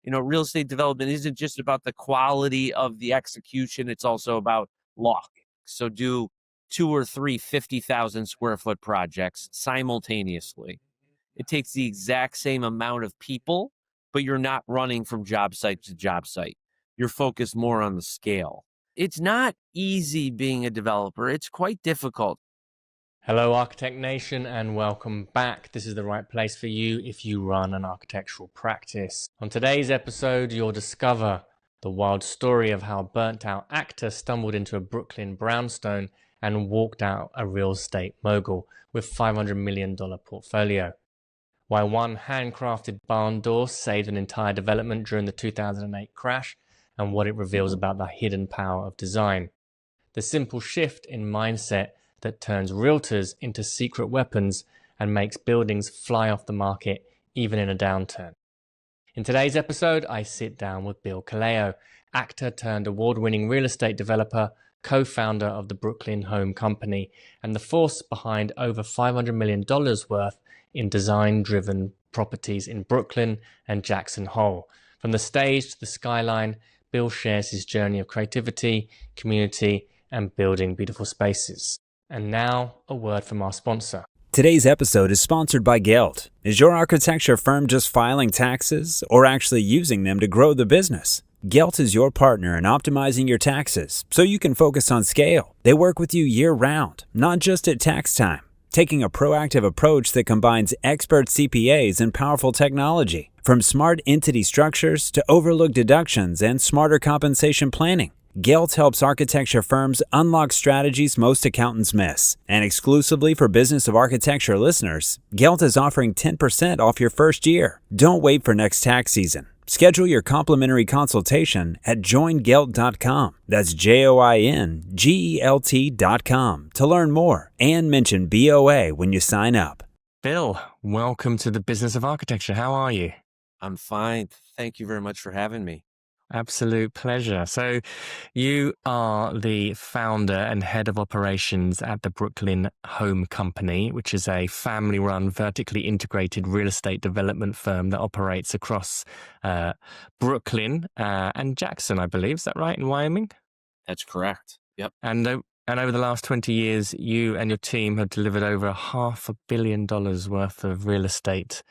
Real estate development isn't just about the quality of the execution. It's also about luck. So do 2 or 3 50,000 square foot projects simultaneously. It takes the exact same amount of people, but you're not running from job site to job site. You're focused more on the scale. It's not easy being a developer. It's quite difficult. Hello, Architect Nation, and welcome back. This is the right place for you if you run an architectural practice. On today's episode, you'll discover the wild story of how a burnt-out actor stumbled into a Brooklyn brownstone and walked out a real estate mogul with $500 million portfolio. Why one handcrafted barn door saved an entire development during the 2008 crash, and what it reveals about the hidden power of design. The simple shift in mindset that turns realtors into secret weapons and makes buildings fly off the market even in a downturn. In today's episode, I sit down with Bill Caleo, actor turned award-winning real estate developer, co-founder of the Brooklyn Home Company, and the force behind over $500 million worth in design-driven properties in Brooklyn and Jackson Hole. From the stage to the skyline, Bill shares his journey of creativity, community, and building beautiful spaces. And now, a word from our sponsor. Today's episode is sponsored by Gelt. Is your architecture firm just filing taxes or actually using them to grow the business? Gelt is your partner in optimizing your taxes so you can focus on scale. They work with you year-round, not just at tax time, taking a proactive approach that combines expert CPAs and powerful technology. From smart entity structures to overlooked deductions and smarter compensation planning, Gelt helps architecture firms unlock strategies most accountants miss. And exclusively for Business of Architecture listeners, Gelt is offering 10% off your first year. Don't wait for next tax season. Schedule your complimentary consultation at joingelt.com. That's JOINGELT.com to learn more and mention BOA when you sign up. Bill, welcome to the Business of Architecture. How are you? I'm fine. Thank you very much for having me. Absolute pleasure. So you are the founder and head of operations at the Brooklyn Home Company, which is a family-run, vertically integrated real estate development firm that operates across Brooklyn and Jackson, I believe. Is that right, in Wyoming? That's correct. Yep. And over the last 20 years, you and your team have delivered over $500 million worth of real estate,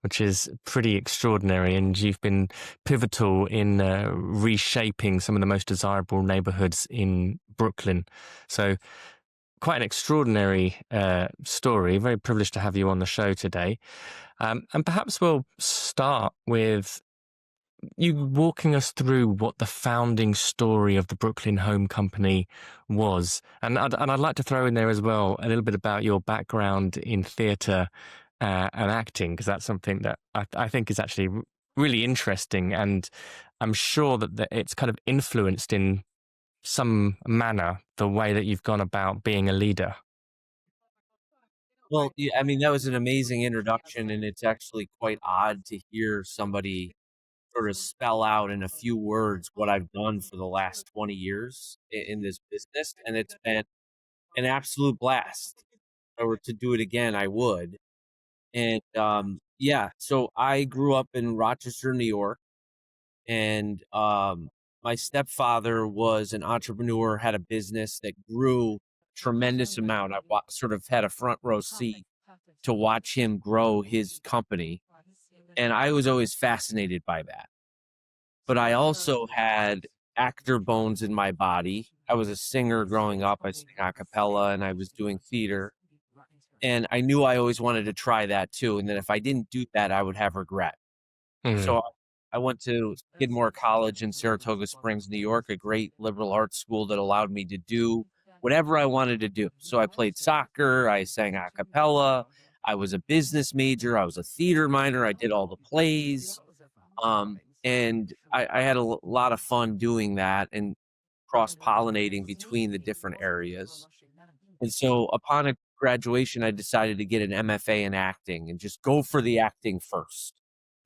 which is pretty extraordinary. And you've been pivotal in reshaping some of the most desirable neighborhoods in Brooklyn. So quite an extraordinary story. Very privileged to have you on the show today. And perhaps we'll start with you walking us through what the founding story of the Brooklyn Home Company was. And I'd like to throw in there as well a little bit about your background in theatre and acting, because that's something that I think is actually really interesting, and I'm sure that it's kind of influenced in some manner the way that you've gone about being a leader. Well, yeah, I mean, that was an amazing introduction, and it's actually quite odd to hear somebody sort of spell out in a few words what I've done for the last 20 years in this business, and it's been an absolute blast. If I were to do it again, I would. And yeah, so I grew up in Rochester, New York, and my stepfather was an entrepreneur, had a business that grew tremendous amount. I sort of had a front row seat to watch him grow his company, and I was always fascinated by that. But I also had actor bones in my body. I was a singer growing up. I sang a cappella, and I was doing theater. And I knew I always wanted to try that too. And then if I didn't do that, I would have regret. So I went to Skidmore College in Saratoga Springs, New York, a great liberal arts school that allowed me to do whatever I wanted to do. So I played soccer, I sang a cappella, I was a business major, I was a theater minor, I did all the plays. And I had a lot of fun doing that and cross-pollinating between the different areas. And so upon graduation, I decided to get an MFA in acting and just go for the acting first.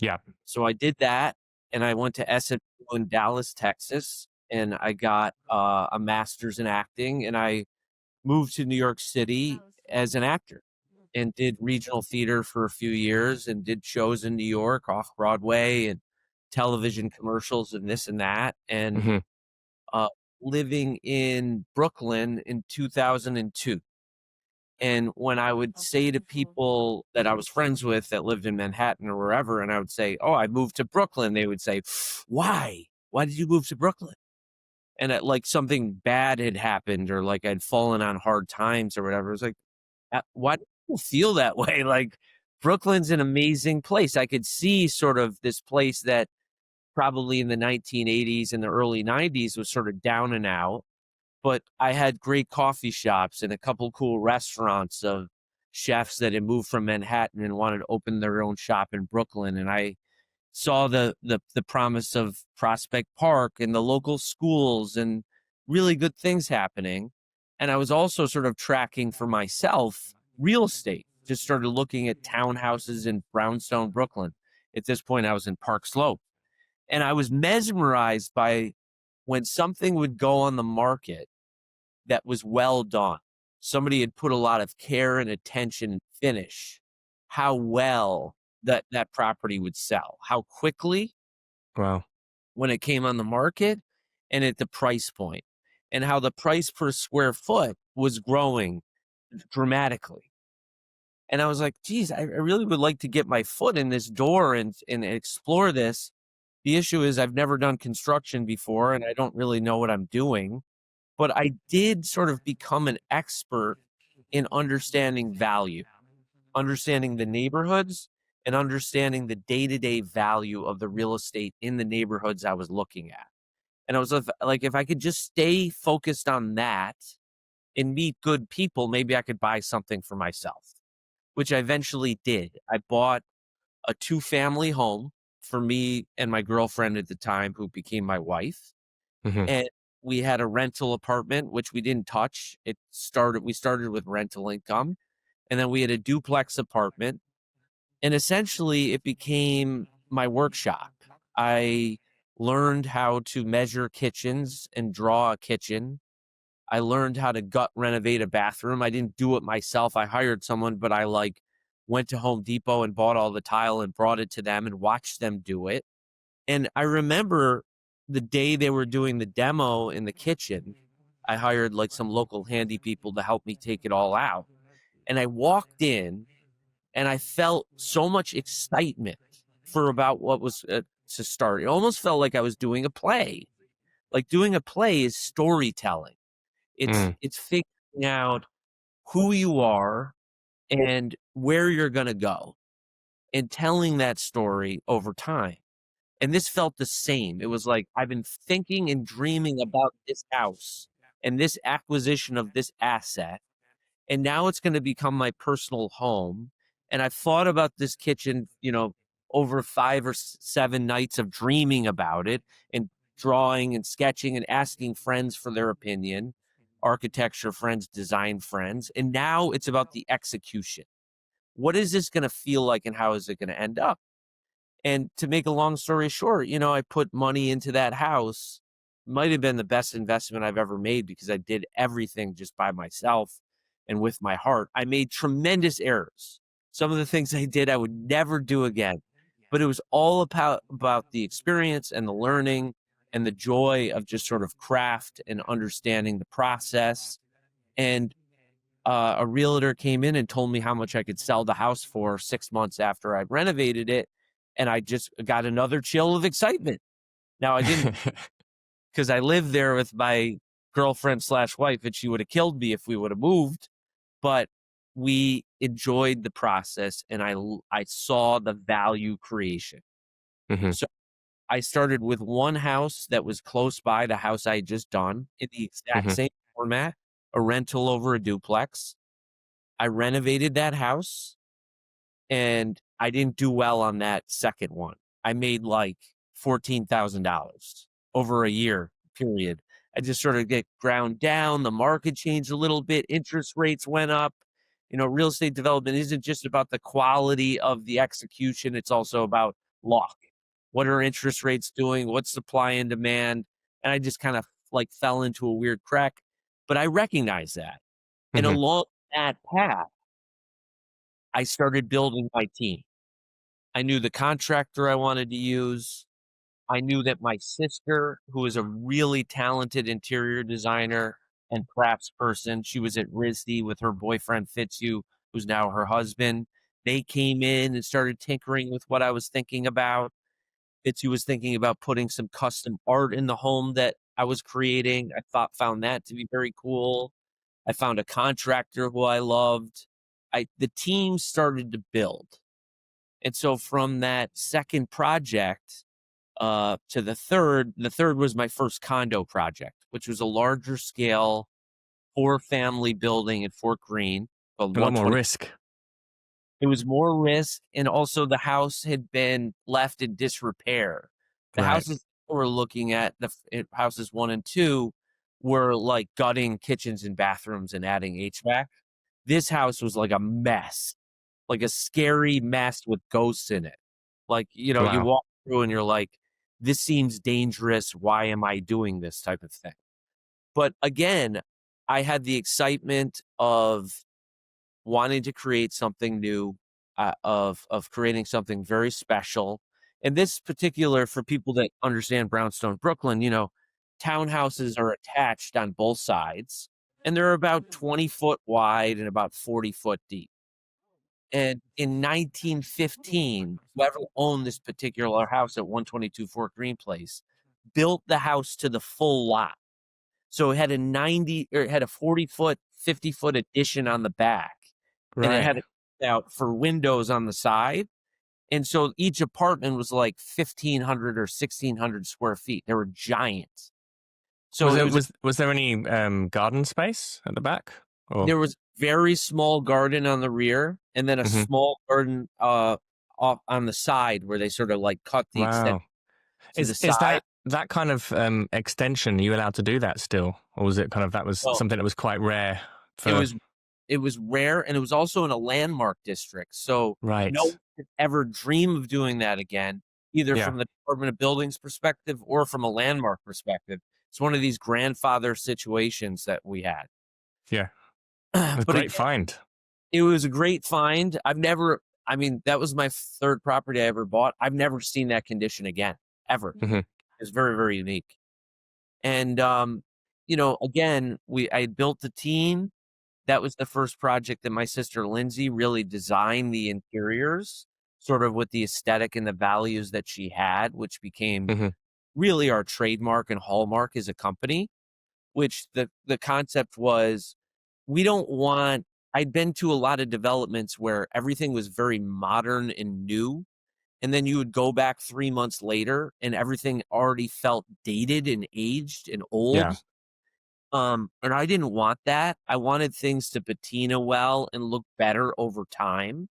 Yeah. So I did that, and I went to SMU in Dallas, Texas, and I got a master's in acting, and I moved to New York City as an actor and did regional theater for a few years and did shows in New York off Broadway. And television commercials and this and that. And Hmm. uh, living in Brooklyn in 2002. And when I would say to people that I was friends with that lived in Manhattan or wherever, and I would say, "Oh, I moved to Brooklyn," they would say, "Why? Why did you move to Brooklyn?" And like something bad had happened, or like I'd fallen on hard times or whatever. It was like, why do people feel that way? Like Brooklyn's an amazing place. I could see sort of this place that probably in the 1980s and the early 90s was sort of down and out, but I had great coffee shops and a couple cool restaurants of chefs that had moved from Manhattan and wanted to open their own shop in Brooklyn. And I saw the promise of Prospect Park and the local schools and really good things happening. And I was also sort of tracking for myself real estate. Just started looking at townhouses in Brownstone, Brooklyn. At this point, I was in Park Slope. And I was mesmerized by when something would go on the market that was well done. Somebody had put a lot of care and attention and finish, how well that property would sell, how quickly Wow. when it came on the market and at the price point, and how the price per square foot was growing dramatically. And I was like, geez, I really would like to get my foot in this door and explore this. The issue is I've never done construction before and I don't really know what I'm doing. But I did sort of become an expert in understanding value, understanding the neighborhoods, and understanding the day-to-day value of the real estate in the neighborhoods I was looking at. And I was like, if I could just stay focused on that and meet good people, maybe I could buy something for myself, which I eventually did. I bought a two-family home for me and my girlfriend at the time, who became my wife. Hmm. And we had a rental apartment, which we didn't touch. We started with rental income, and then we had a duplex apartment, and essentially it became my workshop. I learned how to measure kitchens and draw a kitchen. I learned how to gut renovate a bathroom. I didn't do it myself. I hired someone, but I like went to Home Depot and bought all the tile and brought it to them and watched them do it. And I remember the day they were doing the demo in the kitchen, I hired like some local handy people to help me take it all out. And I walked in and I felt so much excitement for about what was to start. It almost felt like I was doing a play. Like doing a play is storytelling. Mm. It's figuring out who you are and where you're going to go and telling that story over time. And this felt the same. It was like, I've been thinking and dreaming about this house and this acquisition of this asset. And now it's going to become my personal home. And I've thought about this kitchen, over 5 or 7 nights of dreaming about it and drawing and sketching and asking friends for their opinion, architecture friends, design friends. And now it's about the execution. What is this going to feel like and how is it going to end up? And to make a long story short, I put money into that house. Might have been the best investment I've ever made because I did everything just by myself and with my heart. I made tremendous errors. Some of the things I did, I would never do again. But it was all about the experience and the learning and the joy of just sort of craft and understanding the process. And a realtor came in and told me how much I could sell the house for 6 months after I'd renovated it. And I just got another chill of excitement. Now I didn't, because I lived there with my girlfriend / wife, and she would have killed me if we would have moved. But we enjoyed the process, and I saw the value creation. Hmm. So I started with one house that was close by the house I had just done in the exact Hmm. same format, a rental over a duplex. I renovated that house and I didn't do well on that second one. I made like $14,000 over a year period. I just sort of get ground down. The market changed a little bit. Interest rates went up. Real estate development isn't just about the quality of the execution. It's also about luck. What are interest rates doing? What's supply and demand? And I just kind of like fell into a weird crack, but I recognize that. And Hmm. along that path, I started building my team. I knew the contractor I wanted to use. I knew that my sister, who is a really talented interior designer and craftsperson, she was at RISD with her boyfriend Fitzhugh, who's now her husband. They came in and started tinkering with what I was thinking about. Fitzhugh was thinking about putting some custom art in the home that I was creating. Found that to be very cool. I found a contractor who I loved. The team started to build. And so from that second project to the third was my first condo project, which was a larger scale 4-family building at Fort Greene called A lot more 120. risk. It was more risk, and also the house had been left in disrepair. The Right. houses we're looking at, houses 1 and 2, were like gutting kitchens and bathrooms and adding HVAC. This house was like a mess, like a scary mess with ghosts in it. Like, you Wow. walk through and you're like, this seems dangerous. Why am I doing this type of thing? But again, I had the excitement of wanting to create something new, of creating something very special. And this particular, for people that understand Brownstone, Brooklyn, townhouses are attached on both sides, and they're about 20 foot wide and about 40 foot deep. And in 1915, whoever owned this particular house at 122 Fort Greene Place built the house to the full lot. So it had it had a 40-foot, 50-foot addition on the back, and it Right. had it out for windows on the side. And so each apartment was like 1,500 or 1,600 square feet. They were giant. So Was there any garden space at the back? Or there was very small garden on the rear, and then a Mhm. small garden off on the side where they sort of like cut the extent Wow. to the Is side. that kind of extension? Are you allowed to do that still, or was it kind of that was Well, something that was quite rare it for? was it was rare, and it was also in a landmark district. So no Right. one could ever dream of doing that again, either Yeah. from the Department of Buildings perspective or from a landmark perspective. It's one of these grandfather situations that we had. Yeah. A But great again, find. it was a great find. I mean, that was my third property I ever bought. I've never seen that condition again, ever. Hmm. It's very, very unique. And, again, I had built the team. That was the first project that my sister Lindsay really designed the interiors, sort of with the aesthetic and the values that she had, which became Hmm. really our trademark and hallmark as a company. Which the concept was, we don't want. I'd been to a lot of developments where everything was very modern and new, and then you would go back 3 months later and everything already felt dated and aged and Yeah. old. And I didn't want that. I wanted things to patina well and look better over time.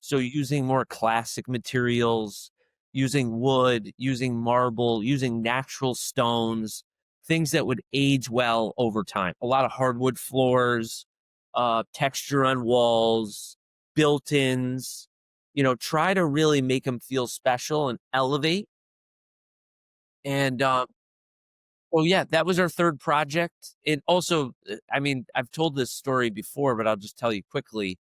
So using more classic materials, using wood, using marble, using natural stones, things that would age well over time. A lot of hardwood floors, texture on walls, built-ins, try to really make them feel special and elevate. And well, yeah, that was our third project. And also, I mean, I've told this story before, but I'll just tell you quickly.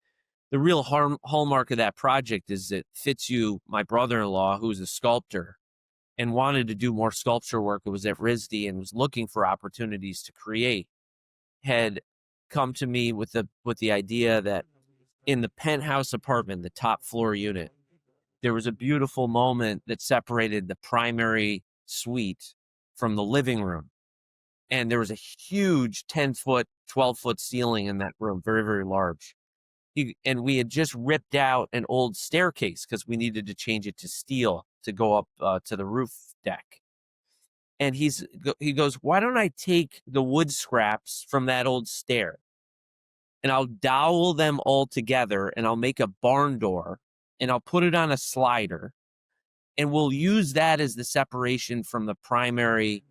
The real hallmark of that project is that Fitzhugh, my brother-in-law, who's a sculptor and wanted to do more sculpture work, it was at RISD and was looking for opportunities to create, had come to me with the idea that in the penthouse apartment, the top floor unit, there was a beautiful moment that separated the primary suite from the living room. And there was a huge 10-foot, 12-foot ceiling in that room, very, very large. And we had just ripped out an old staircase because we needed to change it to steel to go up to the roof deck. And he goes, why don't I take the wood scraps from that old stair and I'll dowel them all together and I'll make a barn door and I'll put it on a slider and we'll use that as the separation from the primary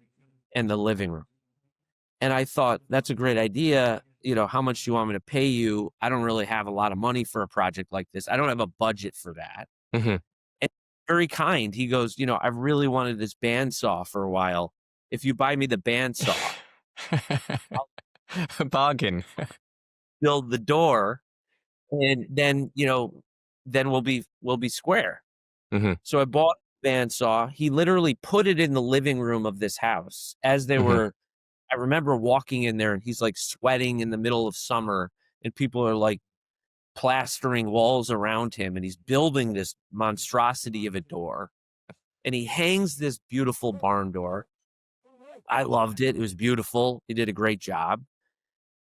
and the living room. And I thought, that's a great idea. How much do you want me to pay you? I don't really have a lot of money for a project like this. I don't have a budget for that. Hmm. And very kind. He goes, I've really wanted this bandsaw for a while. If you buy me the bandsaw, I'll A bargain. build the door, and then, then we'll be square. Hmm. So I bought bandsaw. He literally put it in the living room of this house as they Mhm. were. I remember walking in there and he's like sweating in the middle of summer and people are like plastering walls around him and he's building this monstrosity of a door and he hangs this beautiful barn door. I loved it. It was beautiful. He did a great job.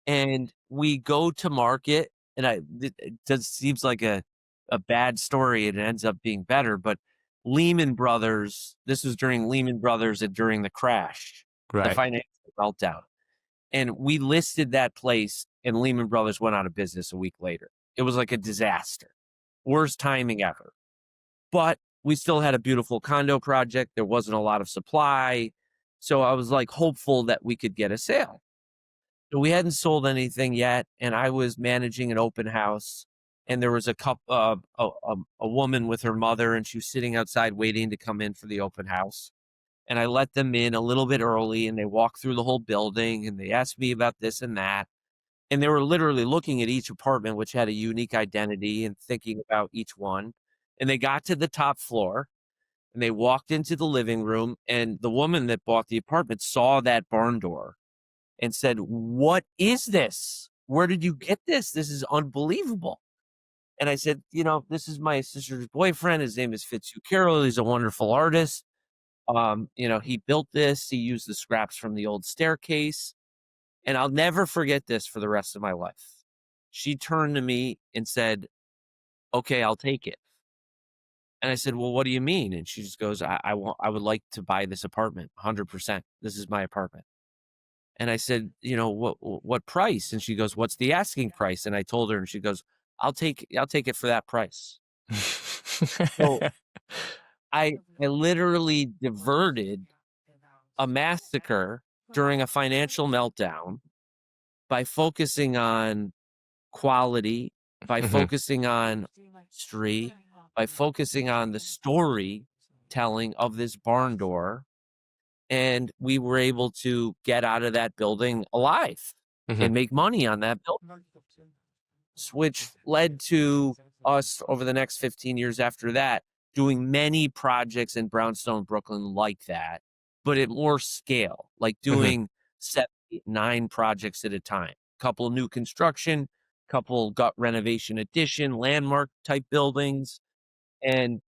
And we go to market and it just seems like a bad story and it ends up being better, but Lehman Brothers, this was during Lehman Brothers and during the crash, the Right. financial meltdown. And we listed that place and Lehman Brothers went out of business a week later. It was like a disaster. Worst timing ever. But we still had a beautiful condo project. There wasn't a lot of supply. So I was like hopeful that we could get a sale. So we hadn't sold anything yet. And I was managing an open house. And there was a woman with her mother, and she was sitting outside waiting to come in for the open house. And I let them in a little bit early and they walked through the whole building and they asked me about this and that. And they were literally looking at each apartment, which had a unique identity and thinking about each one. And they got to the top floor and they walked into the living room and the woman that bought the apartment saw that barn door and said, "What is this? Where did you get this? This is unbelievable." And I said, "This is my sister's boyfriend. His name is Fitzhugh Carroll. He's a wonderful artist. He built this. He used the scraps from the old staircase." And I'll never forget this for the rest of my life. She turned to me and said, "Okay, I'll take it." And I said, "Well, what do you mean?" And she just goes, I would like to buy this apartment 100%. This is my apartment." And I said, what price?" And she goes, "What's the asking price?" And I told her and she goes, I'll take it for that price." So I literally diverted a massacre during a financial meltdown by focusing on quality, by Mhm. focusing on history, by focusing on the storytelling of this barn door. And we were able to get out of that building alive Mhm. and make money on that building, which led to us over the next 15 years after that doing many projects in Brownstone, Brooklyn like that, but at more scale, like Mhm. doing 7, 8, 9 projects at a time. Couple new construction, couple gut renovation addition, landmark type buildings, and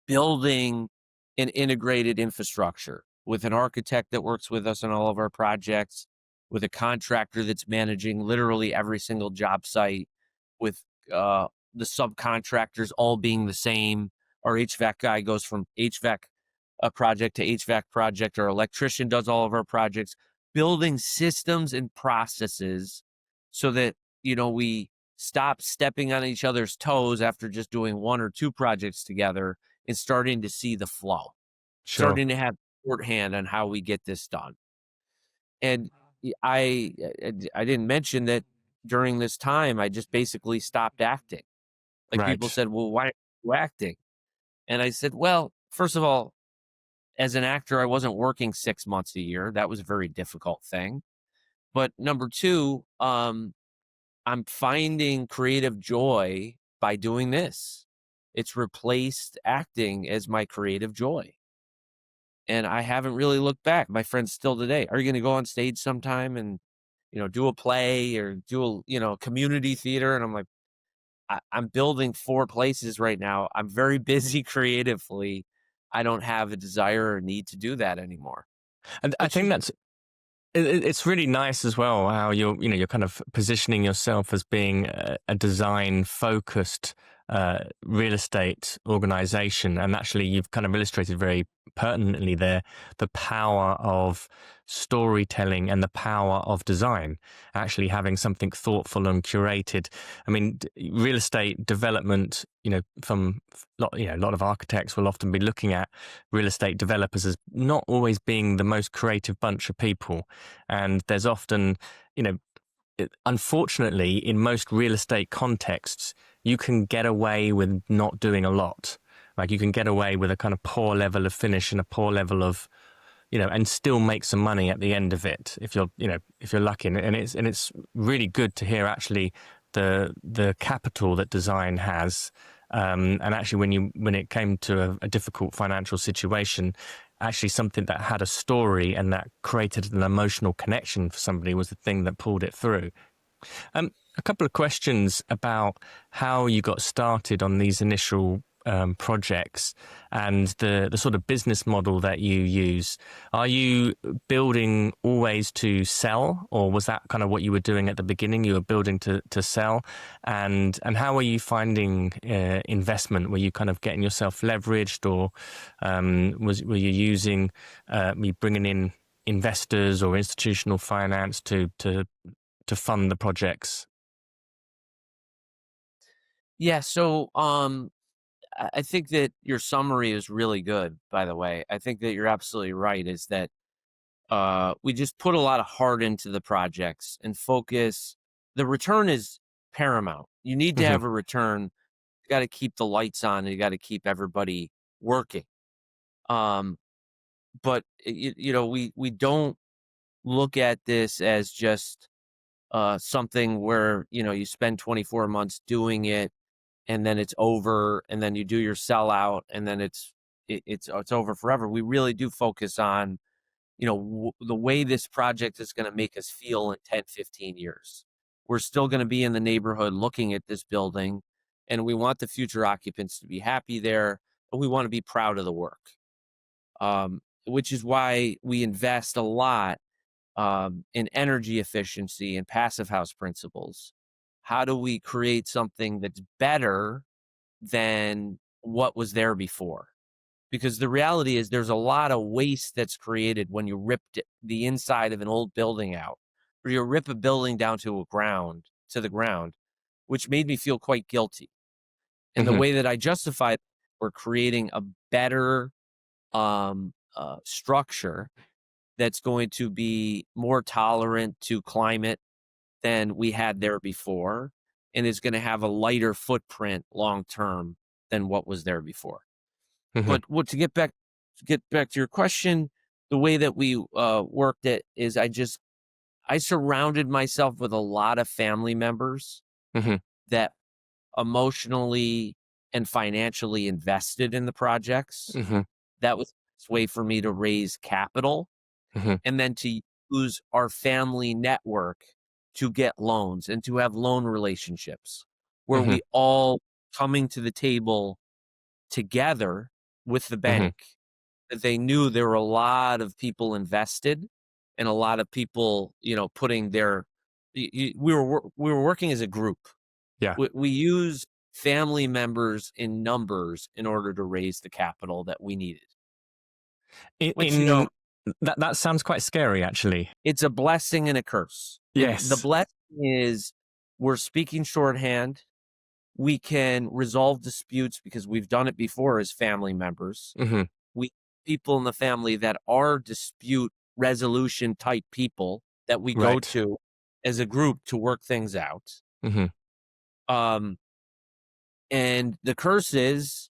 building an integrated infrastructure with an architect that works with us on all of our projects, with a contractor that's managing literally every single job site, with the subcontractors all being the same. Our HVAC guy goes from HVAC project to HVAC project. Our electrician does all of our projects, building systems and processes so that, we stop stepping on each other's toes after just doing 1 or 2 projects together and starting to see the flow, Sure. starting to have shorthand on how we get this done. And I didn't mention that during this time, I just basically stopped acting. Like people Right. said, "Well, why are you acting?" And I said, "Well, first of all, as an actor, I wasn't working 6 months a year. That was a very difficult thing. But number 2, I'm finding creative joy by doing this. It's replaced acting as my creative joy. And I haven't really looked back. My friends still today, "Are you going to go on stage sometime and, do a play or do community theater?" And I'm like, I'm building 4 places right now. I'm very busy creatively. I don't have a desire or need to do that anymore. And I But think it's really nice as well how you're kind of positioning yourself as being a design focused real estate organization, and actually you've kind of illustrated very pertinently there the power of storytelling and the power of design, actually having something thoughtful and curated. I mean, real estate development, from a lot of architects will often be looking at real estate developers as not always being the most creative bunch of people. And there's often, unfortunately, in most real estate contexts, you can get away with not doing a lot. Like you can get away with a kind of poor level of finish and a poor level of, and still make some money at the end of it if you're lucky. And it's really good to hear actually the capital that design has And actually, when it came to a difficult financial situation, actually something that had a story and that created an emotional connection for somebody was the thing that pulled it through. A couple of questions about how you got started on these initial projects and the sort of business model that you use. Are you building always to sell, or was that kind of what you were doing at the beginning? You were building to sell, and how are you finding investment? Were you kind of getting yourself leveraged, or were you using you bringing in investors or institutional finance to fund the projects? Yeah, so I think that your summary is really good, by the way. I think that you're absolutely right, is that we just put a lot of heart into the projects and focus. The return is paramount. You need to Hmm. have a return. You got to keep the lights on, and you got to keep everybody working. Um, but we don't look at this as just something where you spend 24 months doing it, and then it's over, and then you do your sellout, and then it's over forever. We really do focus on the way this project is going to make us feel in 10, 15 years. We're still going to be in the neighborhood looking at this building, and we want the future occupants to be happy there, and we want to be proud of the work. Which is why we invest a lot in energy efficiency and passive house principles. How do we create something that's better than what was there before? Because the reality is there's a lot of waste that's created when you rip the inside of an old building out, or you rip a building down to the ground, which made me feel quite guilty. And the Hmm. way that I justified, we're creating a better structure that's going to be more tolerant to climate than we had there before, and is going to have a lighter footprint long term than what was there before. Hmm. But to get back to your question, the way that we worked it is I surrounded myself with a lot of family members Hmm. that emotionally and financially invested in the projects. Hmm. That was a way for me to raise capital, Hmm. and then to use our family network to get loans and to have loan relationships where Hmm. we all coming to the table together with the Hmm. bank, that they knew there were a lot of people invested and a lot of people, putting their we were working as a group. Yeah. We use family members in numbers in order to raise the capital that we needed, which That sounds quite scary, actually. it's a blessing and a curse. And the Yes. blessing is we're speaking shorthand. We can resolve disputes because we've done it before as family members. Hmm. We people in the family that are dispute resolution type people that we go Right. to as a group to work things out. Hmm. Um, and the curse is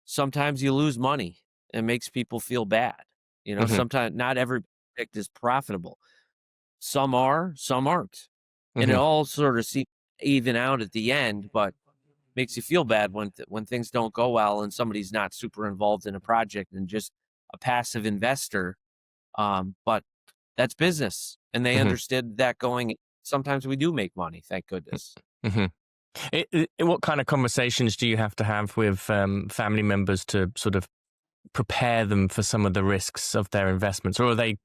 sometimes you lose money. It makes people feel bad. Hmm. Sometimes not every project is profitable. Some are, some aren't. And it Hmm. all sort of seems even out at the end, but makes you feel bad when things don't go well and somebody's not super involved in a project and just a passive investor. But that's business, and they Hmm. understood that going. Sometimes we do make money, thank goodness. Hmm. What kind of conversations do you have to have with family members to sort of prepare them for some of the risks of their investments? Or are they,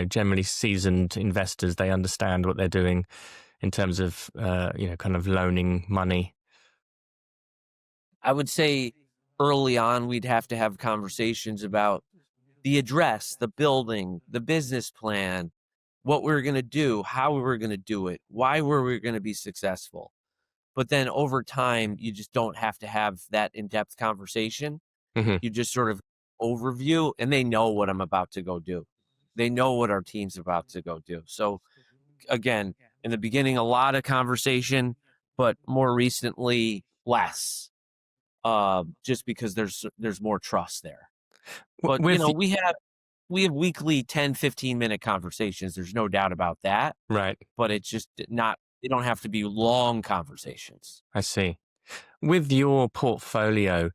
generally seasoned investors? They understand what they're doing in terms of, kind of loaning money? I would say early on we'd have to have conversations about the address, the building, the business plan, what we were going to do, how we were going to do it, why were we going to be successful. But then over time, you just don't have to have that in-depth conversation. Hmm. You just sort of overview, and they know what I'm about to go do. They know what our team's about to go do. So again, in the beginning, a lot of conversation, but more recently, less, just because there's more trust there. But With we have weekly 10, 15-minute conversations. There's no doubt about that. right, But it's just not. They don't have to be long conversations. I see. With your portfolio,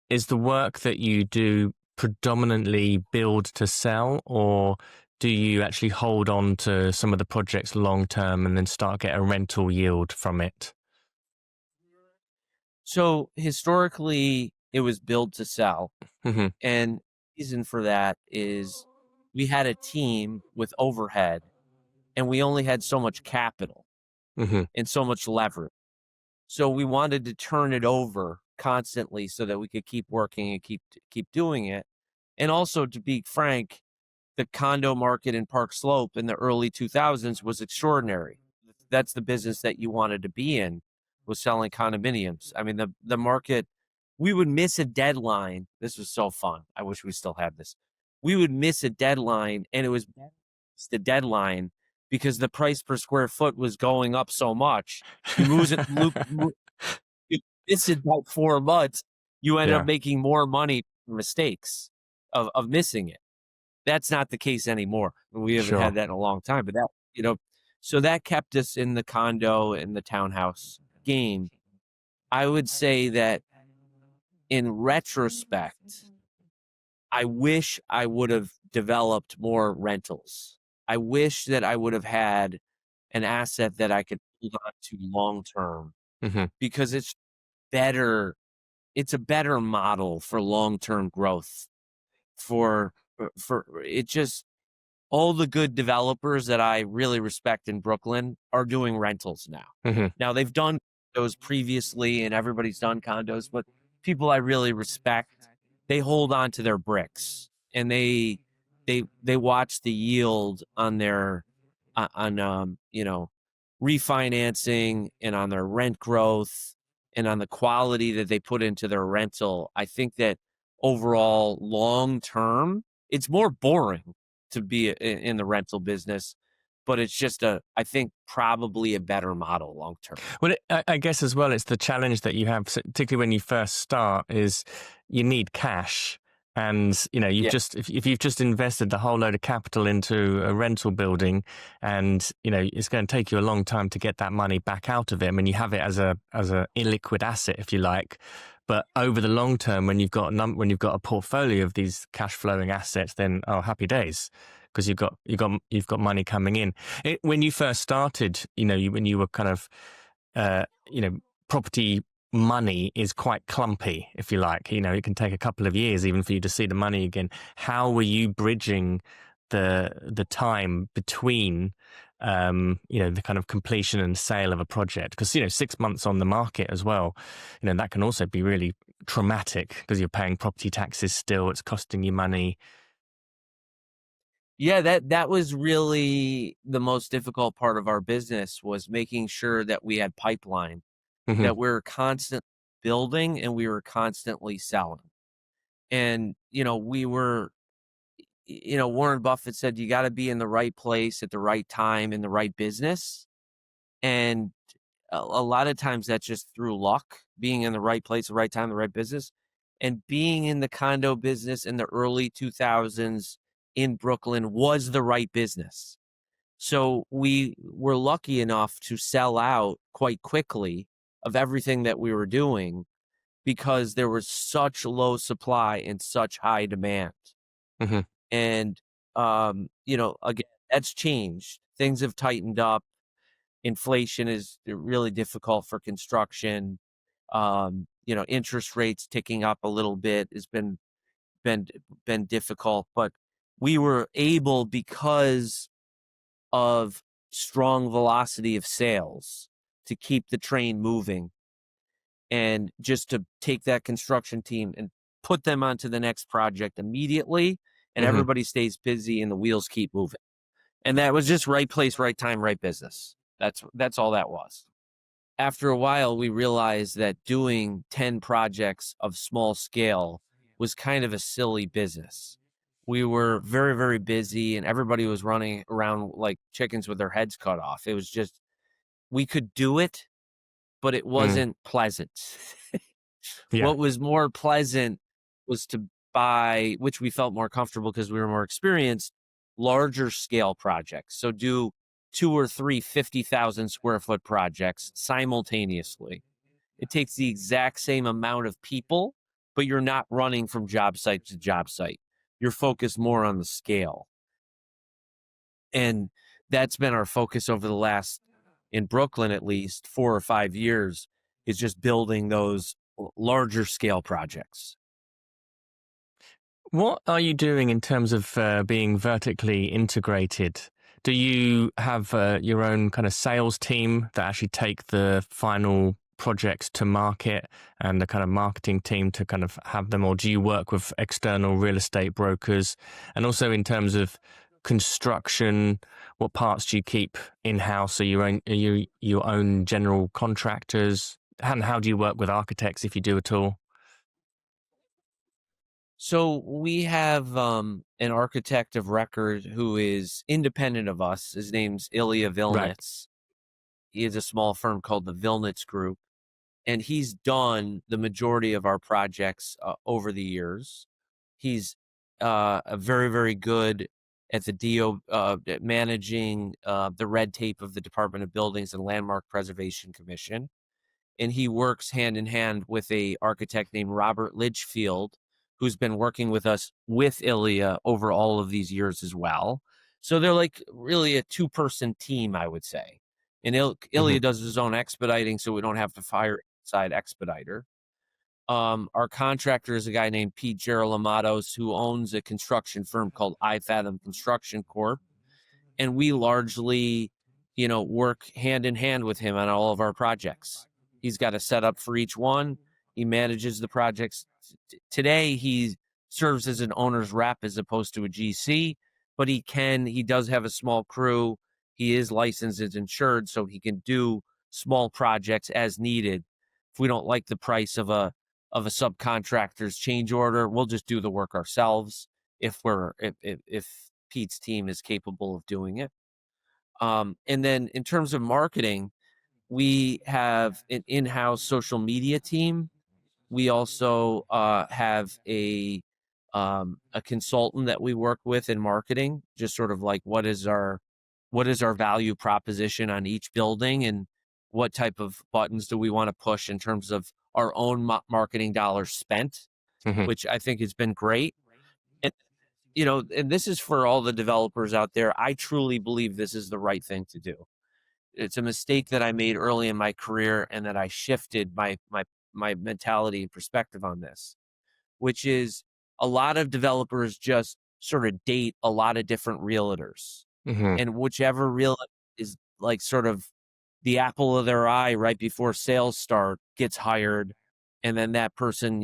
is the work that you do predominantly build to sell, or do you actually hold on to some of the projects long term and then start get a rental yield from it? So historically, it was build to sell. Hmm. And the reason for that is we had a team with overhead and we only had so much capital Hmm. and so much leverage. So we wanted to turn it over constantly so that we could keep working and keep doing it. And also, to be frank, the condo market in Park Slope in the early 2000s was extraordinary. That's the business that you wanted to be in, was selling condominiums. I mean, the market, we would miss a deadline. This was so fun. I wish we still had this. We would miss a deadline, and it was the deadline because the price per square foot was going up so much. You you miss it by 4 months, you end up Yeah, making more money for mistakes of missing it. That's not the case anymore. We haven't had sure. that in a long time, but that, so that kept us in the condo and the townhouse game. I would say that in retrospect, I wish I would have developed more rentals. I wish that I would have had an asset that I could hold on to long term Hmm. because better it's a better model for long term growth for it. Just all the good developers that I really respect in Brooklyn are doing rentals now. Hmm. Now they've done those previously and everybody's done condos, but people I really respect, they hold on to their bricks and they watch the yield on their refinancing and on their rent growth and on the quality that they put into their rental. I think that overall long term, it's more boring to be in the rental business, but it's just I think probably a better model long term. Well, I guess as well, it's the challenge that you have, particularly when you first start, is you need cash. And, you've Yeah. just, if you've just invested the whole load of capital into a rental building and, it's going to take you a long time to get that money back out of it. I mean, you have it as a illiquid asset, if you like. But over the long term, when you've got a portfolio of these cash flowing assets, then, oh, happy days, because you've got money coming in. When you first started, when you were kind of, uh, you know, property money is quite clumpy, if you like. It can take a couple of years even for you to see the money again. How were you bridging the time between, the kind of completion and sale of a project? Because 6 months on the market as well, that can also be really traumatic because you're paying property taxes still. It's costing you money. Yeah, that was really the most difficult part of our business, was making sure that we had pipeline, Hmm. that we're constantly building and we were constantly selling. And, Warren Buffett said, you got to be in the right place at the right time in the right business. And a lot of times that's just through luck, being in the right place, the right time, the right business. And being in the condo business in the early 2000s in Brooklyn was the right business. So we were lucky enough to sell out quite quickly of everything that we were doing because there was such low supply and such high demand. Hmm. And, again, that's changed. Things have tightened up. Inflation is really difficult for construction. Interest rates ticking up a little bit has been been difficult, but we were able, because of strong velocity of sales, to keep the train moving and just to take that construction team and put them onto the next project immediately, and Hmm. everybody stays busy and the wheels keep moving. And that was just right place, right time, right business. That's all that was. After a while, we realized that doing 10 projects of small scale was kind of a silly business. We were very, very busy and everybody was running around like chickens with their heads cut off. It was just, we could do it, but it Mm. wasn't pleasant. Yeah. What was more pleasant was to buy, which we felt more comfortable because we were more experienced, larger scale projects. So do 2 or 3 50,000 square foot projects simultaneously. It takes the exact same amount of people, but you're not running from job site to job site. You're focused more on the scale. And that's been our focus over the last, in Brooklyn at least, 4 or 5 years, is just building those larger scale projects. What are you doing in terms of being vertically integrated? Do you have your own kind of sales team that actually take the final projects to market and the kind of marketing team to kind of have them, or do you work with external real estate brokers? And also in terms of construction, what parts do you keep in-house? Are you your own general contractors? And how do you work with architects if you do at all? So we have an architect of record who is independent of us. His name's Ilya Right. Vilnitz. He has a small firm called the Vilnitz Group, and he's done the majority of our projects over the years. He's a very, very good at the at managing the red tape of the Department of Buildings and Landmark Preservation Commission. And he works hand in hand with a architect named Robert Litchfield, who's been working with us with Ilya over all of these years as well. So they're like really a 2-person team, I would say. And Ilya does his own expediting, so we don't have to fire inside expediter. Our contractor is a guy named Pete Gerolamatos, who owns a construction firm called iFathom Construction Corp. And we largely, work hand in hand with him on all of our projects. He's got a setup for each one. He manages the projects. Today, he serves as an owner's rep as opposed to a GC, but he does have a small crew. He is licensed and insured, so he can do small projects as needed. If we don't like the price of a subcontractor's change order, we'll just do the work ourselves if Pete's team is capable of doing it. And then in terms of marketing, we have an in-house social media team. We also have a consultant that we work with in marketing, just sort of like what is our value proposition on each building, and what type of buttons do we want to push in terms of our own marketing dollars spent, which I think has been great. And, and this is for all the developers out there. I truly believe this is the right thing to do. It's a mistake that I made early in my career, and that I shifted my mentality and perspective on this, which is a lot of developers just sort of date a lot of different realtors, and whichever realtor is like sort of the apple of their eye right before sales start gets hired, and then that person,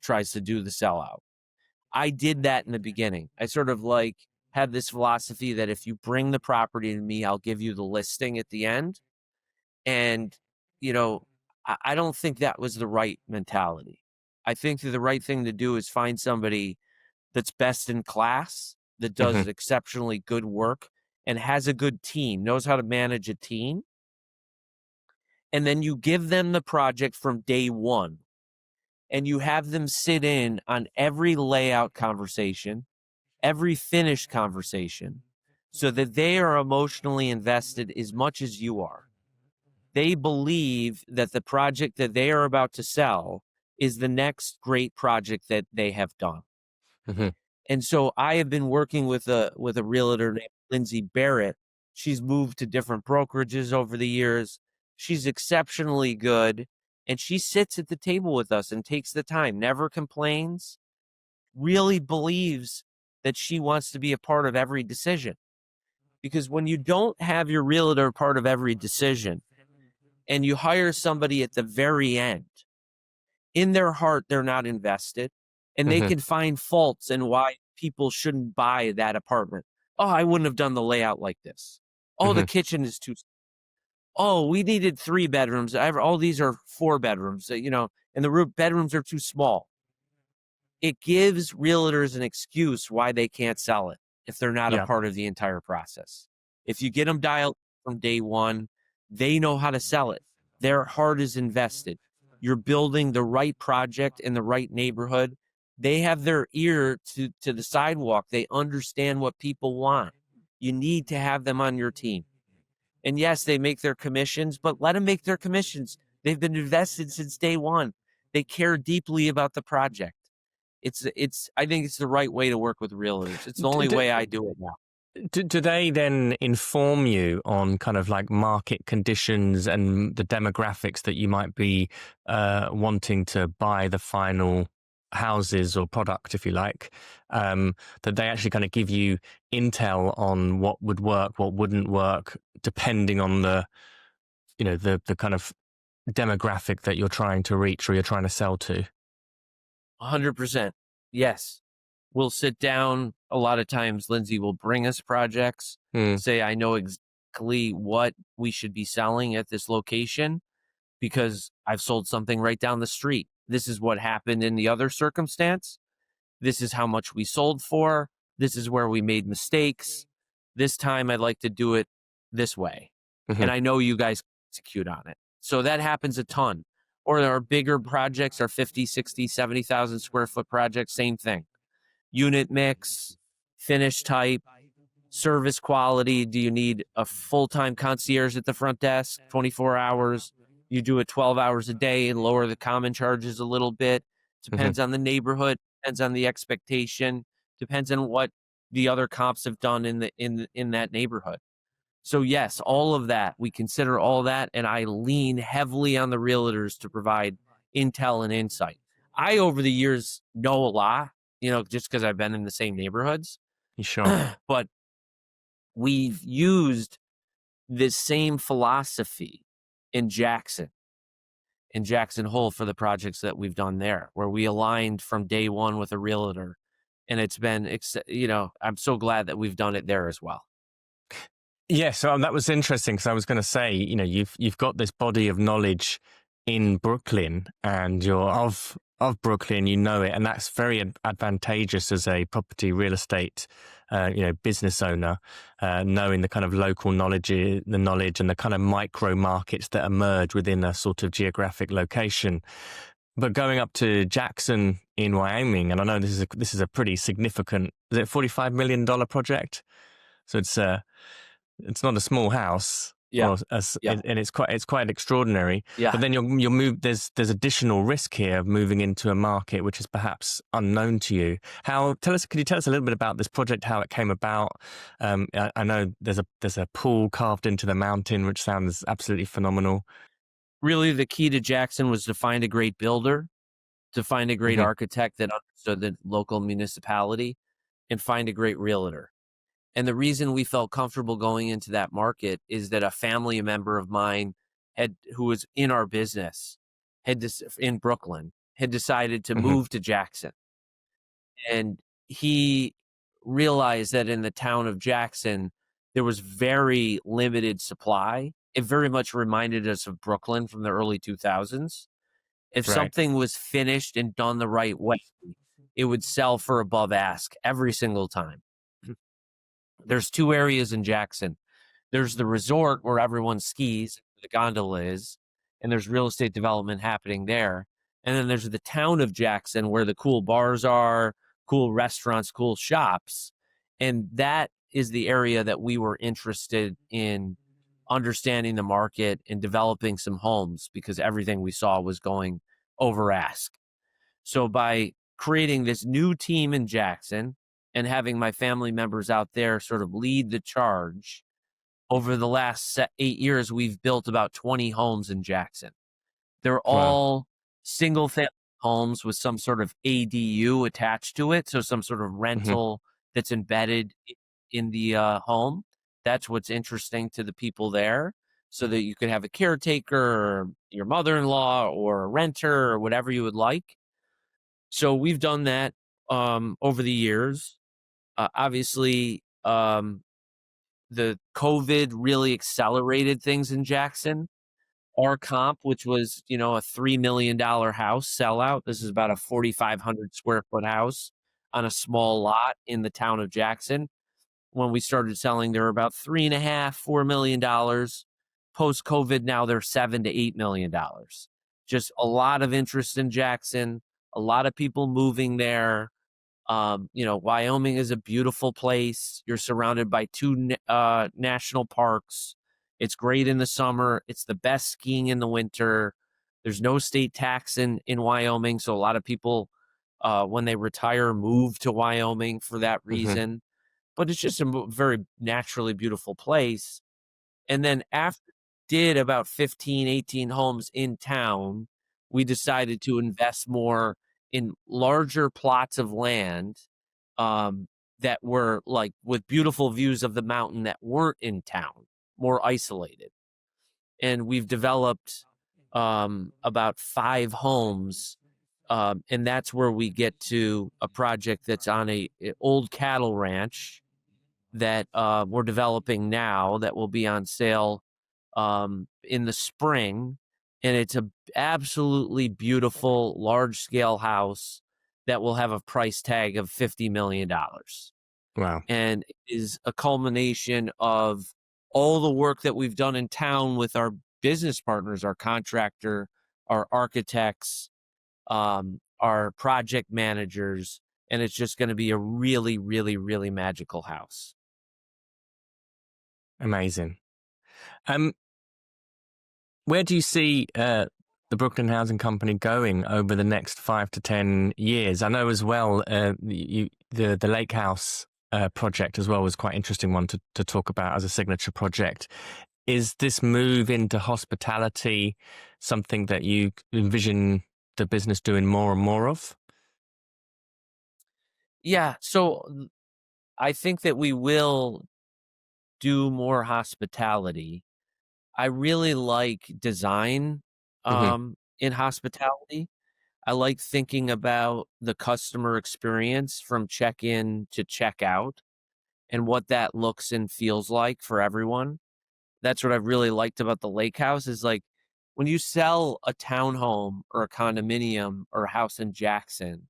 tries to do the sellout. I did that in the beginning. I sort of like had this philosophy that if you bring the property to me, I'll give you the listing at the end. And, I don't think that was the right mentality. I think that the right thing to do is find somebody that's best in class, that does exceptionally good work and has a good team, knows how to manage a team. And then you give them the project from day one, and you have them sit in on every layout conversation, every finish conversation, so that they are emotionally invested as much as you are. They believe that the project that they are about to sell is the next great project that they have done. And so I have been working with a realtor named Lindsay Barrett. She's moved to different brokerages over the years. She's exceptionally good, and she sits at the table with us and takes the time, never complains, really believes that she wants to be a part of every decision. Because when you don't have your realtor part of every decision, and you hire somebody at the very end, in their heart, they're not invested, and they can find faults in why people shouldn't buy that apartment. Oh, I wouldn't have done the layout like this. Oh, the kitchen is too. Oh, we needed 3 bedrooms. All these are 4 bedrooms, and the bedrooms are too small. It gives realtors an excuse why they can't sell it if they're not a part of the entire process. If you get them dialed from day one, they know how to sell it. Their heart is invested. You're building the right project in the right neighborhood. They have their ear to the sidewalk. They understand what people want. You need to have them on your team. And yes, they make their commissions, but let them make their commissions. They've been invested since day one. They care deeply about the project. I think it's the right way to work with realtors. It's the only way I do it now. Do they then inform you on kind of like market conditions and the demographics that you might be wanting to buy the final houses or product, if you like, that they actually kind of give you intel on what would work, what wouldn't work, depending on the kind of demographic that you're trying to reach or you're trying to sell to? 100%. Yes. We'll sit down. A lot of times, Lindsay will bring us projects, say, I know exactly what we should be selling at this location because I've sold something right down the street. This is what happened in the other circumstance. This is how much we sold for. This is where we made mistakes. This time, I'd like to do it this way. And I know you guys execute on it. So that happens a ton. Or our bigger projects, our 50, 60, 70,000 square foot projects, same thing. Unit mix, finish type, service quality. Do you need a full-time concierge at the front desk, 24 hours? You do it 12 hours a day and lower the common charges a little bit. Depends on the neighborhood, depends on the expectation, depends on what the other comps have done in that neighborhood. So yes, all of that, we consider all that, and I lean heavily on the realtors to provide intel and insight. I, over the years, know a lot, just because I've been in the same neighborhoods. Sure. But we've used this same philosophy in Jackson Hole for the projects that we've done there, where we aligned from day one with a realtor. And it's been, I'm so glad that we've done it there as well. Yeah, so that was interesting because I was going to say, you've got this body of knowledge in Brooklyn, and you're of Brooklyn, you know it, and that's very advantageous as a property real estate, business owner, knowing the kind of local knowledge, the knowledge, and the kind of micro markets that emerge within a sort of geographic location. But going up to Jackson in Wyoming, and I know this is a pretty significant, is it $45 million project? So it's not a small house, Yeah. And it's quite extraordinary. Yeah. But then you'll move. There's additional risk here of moving into a market which is perhaps unknown to you. Could you tell us a little bit about this project, how it came about? I know there's a pool carved into the mountain, which sounds absolutely phenomenal. Really, the key to Jackson was to find a great builder, to find a great architect that understood the local municipality, and find a great realtor. And the reason we felt comfortable going into that market is that a family member of mine who was in our business in Brooklyn had decided to move to Jackson. And he realized that in the town of Jackson, there was very limited supply. It very much reminded us of Brooklyn from the early 2000s. If something was finished and done the right way, it would sell for above ask every single time. There's two areas in Jackson. There's the resort where everyone skis, the gondola is, and there's real estate development happening there. And then there's the town of Jackson where the cool bars are, cool restaurants, cool shops. And that is the area that we were interested in understanding the market and developing some homes because everything we saw was going over ask. So by creating this new team in Jackson, and having my family members out there sort of lead the charge, over the last 8 years, we've built about 20 homes in Jackson. They're all single-family homes with some sort of ADU attached to it, so some sort of rental that's embedded in the home. That's what's interesting to the people there, so that you could have a caretaker or your mother-in-law or a renter or whatever you would like. So we've done that over the years. Obviously, the COVID really accelerated things in Jackson. Our comp, which was, a $3 million house sellout. This is about a 4,500 square foot house on a small lot in the town of Jackson. When we started selling, they were about $3.5–4 million. Post COVID, now they're $7 to $8 million. Just a lot of interest in Jackson. A lot of people moving there. Wyoming is a beautiful place. You're surrounded by two national parks. It's great in the summer. It's the best skiing in the winter. There's no state tax in Wyoming, so a lot of people, when they retire, move to Wyoming for that Hmm. reason. But it's just a very naturally beautiful place. And then after did about 15, 18 homes in town, we decided to invest more in larger plots of land, um, that were like with beautiful views of the mountain that weren't in town, more isolated. And we've developed about 5 homes, and that's where we get to a project that's on a old cattle ranch that we're developing now that will be on sale in the spring. And it's a absolutely beautiful, large scale house that will have a price tag of $50 million, Wow. and is a culmination of all the work that we've done in town with our business partners, our contractor, our architects, our project managers, and it's just going to be a really, really, really magical house. Amazing. Um, where do you see the Brooklyn Housing Company going over the next 5 to 10 years? I know as well the Lake House project as well was quite interesting one to talk about as a signature project. Is this move into hospitality something that you envision the business doing more and more of? Yeah, so I think that we will do more hospitality. I really like design Hmm. in hospitality. I like thinking about the customer experience from check-in to check-out and what that looks and feels like for everyone. That's what I've really liked about the lake house is like when you sell a townhome or a condominium or a house in Jackson,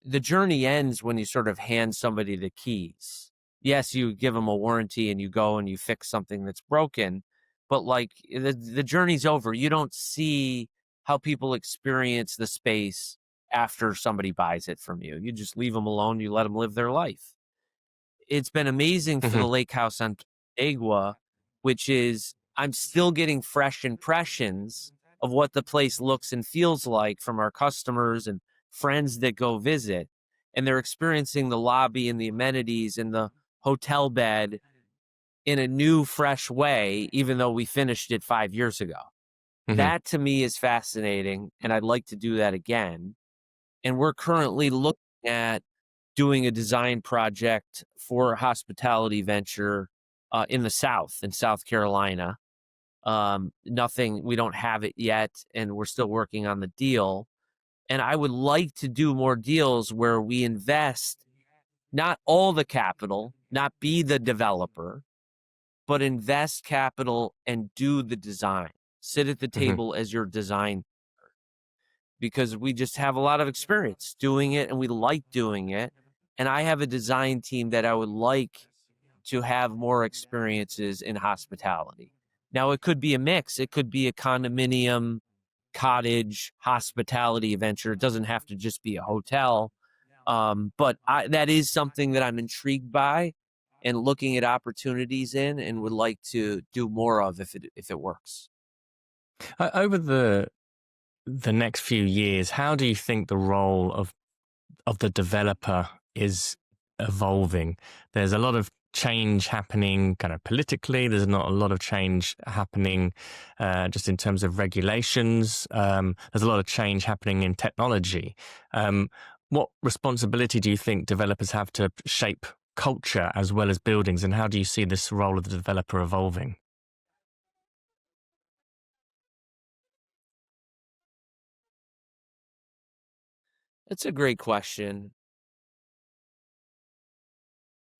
the journey ends when you sort of hand somebody the keys. Yes, you give them a warranty and you go and you fix something that's broken, but like the journey's over. You don't see how people experience the space after somebody buys it from you. You just leave them alone, you let them live their life. It's been amazing for Hmm. the lake house on Agua, which is I'm still getting fresh impressions of what the place looks and feels like from our customers and friends that go visit. And they're experiencing the lobby and the amenities and the hotel bed in a new, fresh way, even though we finished it 5 years ago. Hmm. That to me is fascinating, and I'd like to do that again. And we're currently looking at doing a design project for a hospitality venture in the South, in South Carolina. Nothing, we don't have it yet, and we're still working on the deal. And I would like to do more deals where we invest not all the capital, not be the developer, but invest capital and do the design. Sit at the Hmm. table as your design, because we just have a lot of experience doing it and we like doing it. And I have a design team that I would like to have more experiences in hospitality. Now, it could be a mix, it could be a condominium, cottage, hospitality venture. It doesn't have to just be a hotel. But that is something that I'm intrigued by and looking at opportunities in and would like to do more of if it works. Over the next few years, how do you think the role of the developer is evolving? There's a lot of change happening kind of politically. There's not a lot of change happening just in terms of regulations. There's a lot of change happening in technology. What responsibility do you think developers have to shape culture as well as buildings, and how do you see this role of the developer evolving? It's a great question.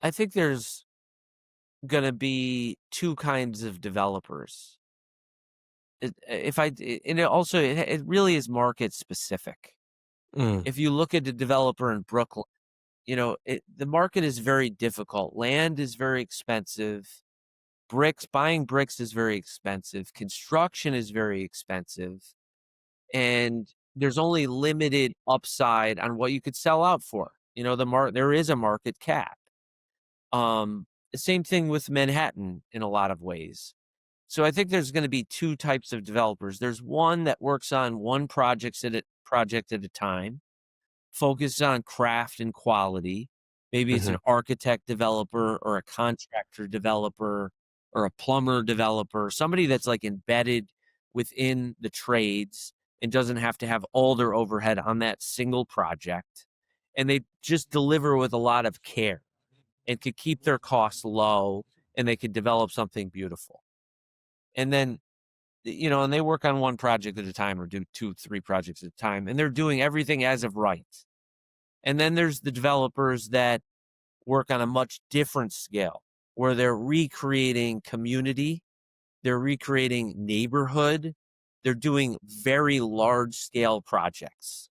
I think there's going to be two kinds of developers. If I and it really is market specific. Mm. If you look at a developer in Brooklyn, the market is very difficult. Land is very expensive. Buying bricks is very expensive. Construction is very expensive, and there's only limited upside on what you could sell out for. There is a market cap. The same thing with Manhattan in a lot of ways. So I think there's going to be two types of developers. There's one that works on one project at a time, focused on craft and quality. Maybe it's Hmm. an architect developer or a contractor developer or a plumber developer, somebody that's like embedded within the trades and doesn't have to have all their overhead on that single project. And they just deliver with a lot of care and could keep their costs low, and they could develop something beautiful. And then, and they work on one project at a time or do 2-3 projects at a time, and they're doing everything as of right. And then there's the developers that work on a much different scale, where they're recreating community, they're recreating neighborhood, they're doing very large scale projects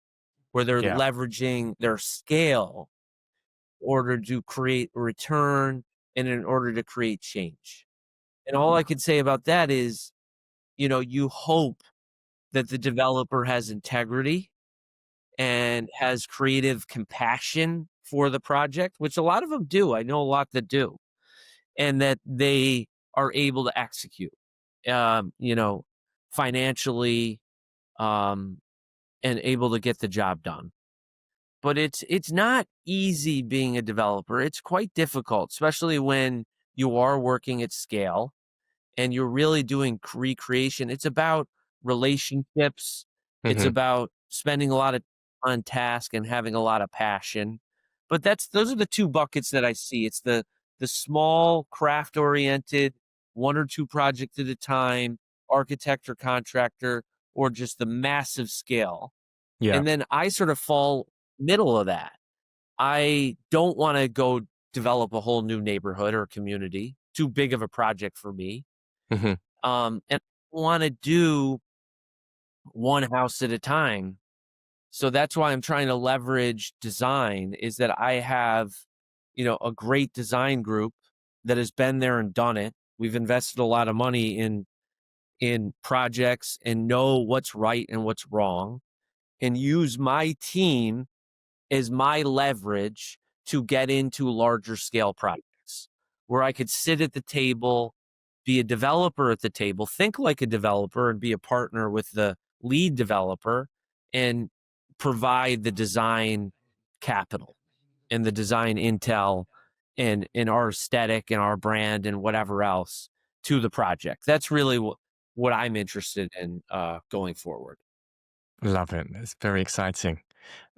where they're Yeah. leveraging their scale in order to create return and in order to create change. And all I can say about that is, you hope that the developer has integrity and has creative compassion for the project, which a lot of them do. I know a lot that do, and that they are able to execute, financially, and able to get the job done. But it's not easy being a developer. It's quite difficult, especially when you are working at scale and you're really doing recreation. It's about relationships. It's Hmm. about spending a lot of on task and having a lot of passion. But those are the two buckets that I see. It's the small craft oriented, one or two projects at a time, architect or contractor, or just the massive scale. Yeah. And then I sort of fall middle of that. I don't want to go develop a whole new neighborhood or community. Too big of a project for me. Hmm. And I want to do one house at a time. So that's why I'm trying to leverage design, is that I have, a great design group that has been there and done it. We've invested a lot of money in projects and know what's right and what's wrong, and use my team as my leverage to get into larger scale projects where I could sit at the table, be a developer at the table, think like a developer, and be a partner with the lead developer and provide the design capital and the design intel and our aesthetic and our brand and whatever else to the project. That's really what I'm interested in going forward. Love it. It's very exciting.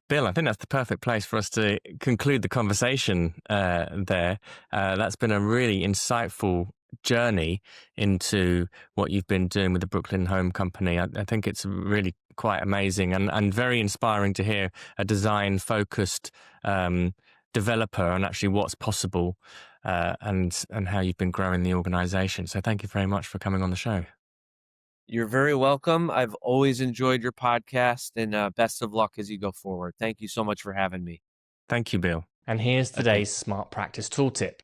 Bill, I think that's the perfect place for us to conclude the conversation there. That's been a really insightful journey into what you've been doing with the Brooklyn Home Company. I think it's really quite amazing and very inspiring to hear a design-focused developer and actually what's possible and how you've been growing the organization. So thank you very much for coming on the show. You're very welcome. I've always enjoyed your podcast, and best of luck as you go forward. Thank you so much for having me. Thank you, Bill. And here's today's Smart Practice Tooltip.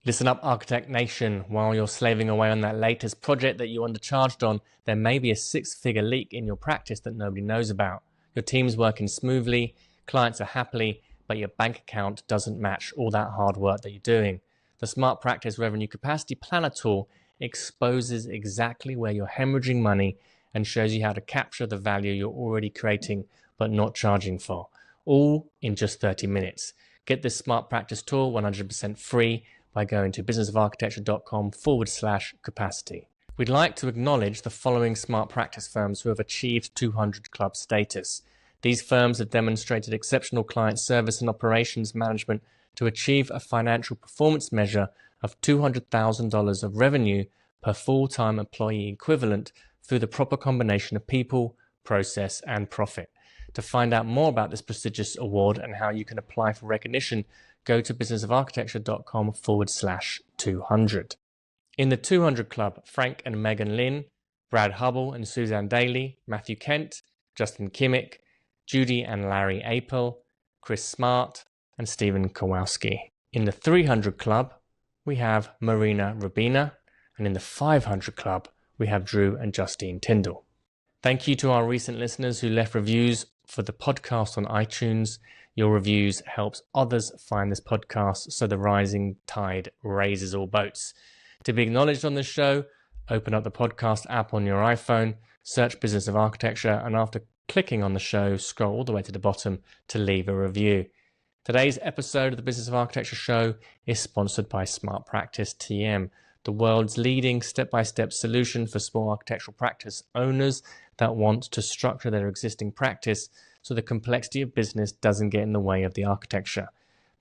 Listen up, Architect Nation. While you're slaving away on that latest project that you undercharged on, there may be a 6-figure leak in your practice that nobody knows about. Your team's working smoothly, clients are happy, but your bank account doesn't match all that hard work that you're doing. The Smart Practice Revenue Capacity Planner tool exposes exactly where you're hemorrhaging money and shows you how to capture the value you're already creating but not charging for, all in just 30 minutes. Get this Smart Practice tool 100% free by going to businessofarchitecture.com/capacity. We'd like to acknowledge the following Smart Practice firms who have achieved 200 Club status. These firms have demonstrated exceptional client service and operations management to achieve a financial performance measure of $200,000 of revenue per full-time employee equivalent through the proper combination of people, process, and profit. To find out more about this prestigious award and how you can apply for recognition, go to businessofarchitecture.com/200. In the 200 Club, Frank and Megan Lynn, Brad Hubble and Suzanne Daly, Matthew Kent, Justin Kimmick, Judy and Larry Apel, Chris Smart, and Stephen Kowalski. In the 300 Club, we have Marina Rabina, and in the 500 Club, we have Drew and Justine Tyndall. Thank you to our recent listeners who left reviews for the podcast on iTunes. Your reviews helps others find this podcast so the rising tide raises all boats. To be acknowledged on the show, Open up the podcast app on your iPhone, search Business of Architecture, and after clicking on the show, scroll all the way to the bottom to leave a review. Today's episode of the Business of Architecture show is sponsored by Smart Practice TM, the world's leading step-by-step solution for small architectural practice owners that want to structure their existing practice so the complexity of business doesn't get in the way of the architecture.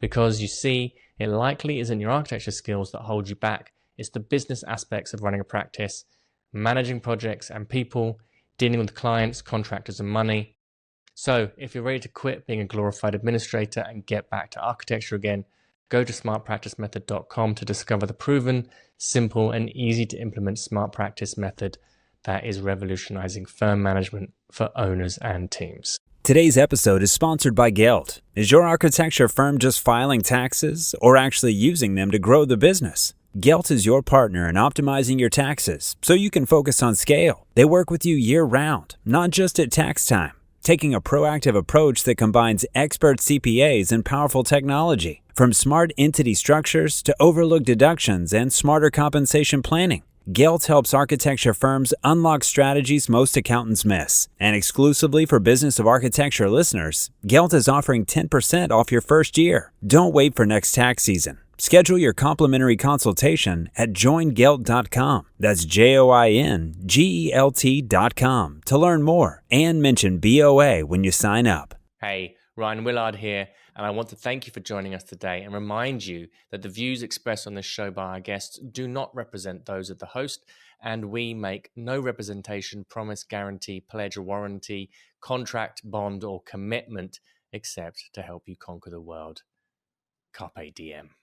Because you see, it likely isn't your architecture skills that hold you back. It's the business aspects of running a practice, managing projects and people, dealing with clients, contractors, and money. So if you're ready to quit being a glorified administrator and get back to architecture again, go to smartpracticemethod.com to discover the proven, simple, and easy to implement smart practice method that is revolutionizing firm management for owners and teams. Today's episode is sponsored by Gelt. Is your architecture firm just filing taxes or actually using them to grow the business? Gelt is your partner in optimizing your taxes so you can focus on scale. They work with you year-round, not just at tax time, taking a proactive approach that combines expert CPAs and powerful technology, from smart entity structures to overlook deductions and smarter compensation planning. Gelt helps architecture firms unlock strategies most accountants miss. And exclusively for Business of Architecture listeners, Gelt is offering 10% off your first year. Don't wait for next tax season. Schedule your complimentary consultation at joingelt.com. That's JOINGELT.com to learn more and mention BOA when you sign up. Hey, Rion Willard here, and I want to thank you for joining us today and remind you that the views expressed on this show by our guests do not represent those of the host, and we make no representation, promise, guarantee, pledge, or warranty, contract, bond, or commitment except to help you conquer the world. Carpe diem.